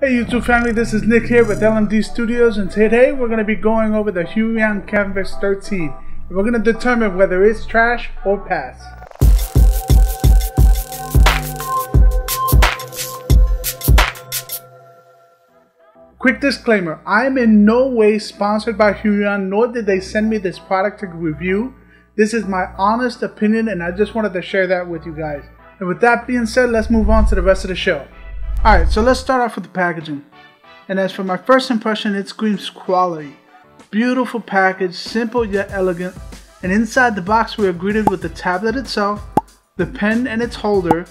Hey YouTube family, this is Nick here with LMD Studios, and today we're going to be going over the Huion Kamvas 13. And we're going to determine whether it's trash or pass. Quick disclaimer, I am in no way sponsored by Huion, nor did they send me this product to review. This is my honest opinion and I just wanted to share that with you guys. And with that being said, let's move on to the rest of the show. Alright, so let's start off with the packaging. And as for my first impression, it screams quality. Beautiful package, simple yet elegant. And inside the box we are greeted with the tablet itself, the pen and its holder,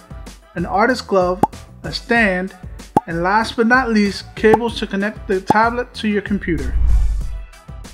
an artist glove, a stand, and last but not least, cables to connect the tablet to your computer.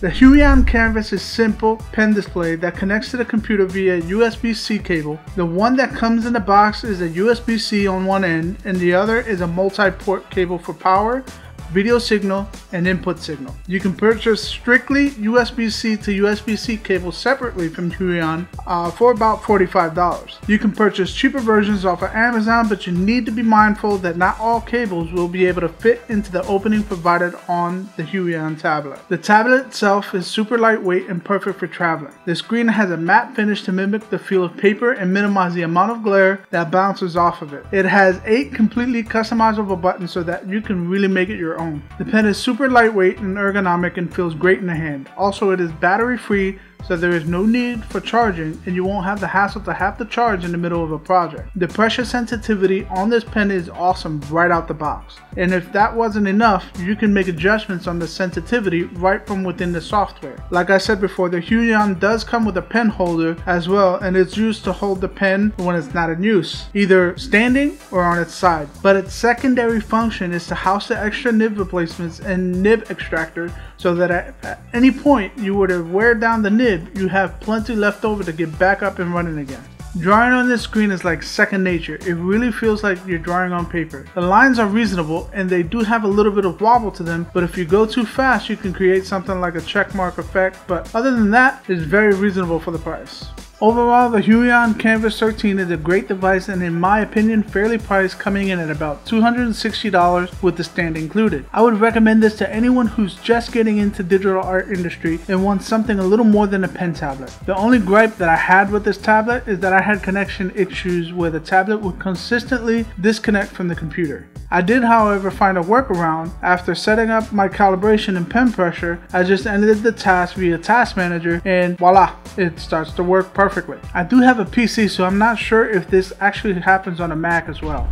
The Huion Kamvas is simple pen display that connects to the computer via USB-C cable. The one that comes in the box is a USB-C on one end and the other is a multi-port cable for power, video signal, and input signal. You can purchase strictly USB-C to USB-C cables separately from Huion for about $45. You can purchase cheaper versions off of Amazon, but you need to be mindful that not all cables will be able to fit into the opening provided on the Huion tablet. The tablet itself is super lightweight and perfect for traveling. The screen has a matte finish to mimic the feel of paper and minimize the amount of glare that bounces off of it. It has 8 completely customizable buttons so that you can really make it your own. The pen is super lightweight and ergonomic and feels great in the hand. Also, it is battery free, so there is no need for charging and you won't have the hassle to have to charge in the middle of a project. The pressure sensitivity on this pen is awesome right out the box. And if that wasn't enough, you can make adjustments on the sensitivity right from within the software. Like I said before, the Huion does come with a pen holder as well, and it's used to hold the pen when it's not in use, either standing or on its side. But its secondary function is to house the extra nib replacements and nib extractor so that at any point you were to wear down the nib, you have plenty left over to get back up and running again. Drawing on this screen is like second nature. It really feels like you're drawing on paper. The lines are reasonable and they do have a little bit of wobble to them, but if you go too fast you can create something like a checkmark effect, but other than that, it's very reasonable for the price. Overall, the Huion Kamvas 13 is a great device and in my opinion fairly priced, coming in at about $260 with the stand included. I would recommend this to anyone who's just getting into digital art industry and wants something a little more than a pen tablet. The only gripe that I had with this tablet is that I had connection issues where the tablet would consistently disconnect from the computer. I did however find a workaround. After setting up my calibration and pen pressure, I just ended the task via Task Manager and voila, it starts to work perfectly. I do have a PC, so I'm not sure if this actually happens on a Mac as well.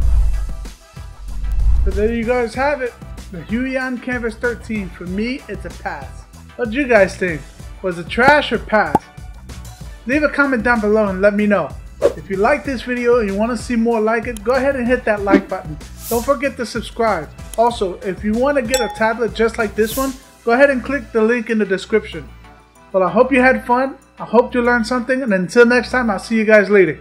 So there you guys have it, the Huion Kamvas 13. For me, it's a pass. What do you guys think? Was it trash or pass? Leave a comment down below and let me know. If you like this video and you want to see more like it, go ahead and hit that like button. Don't forget to subscribe. Also, if you want to get a tablet just like this one, go ahead and click the link in the description. Well, I hope you had fun. I hope you learned something, and until next time, I'll see you guys later.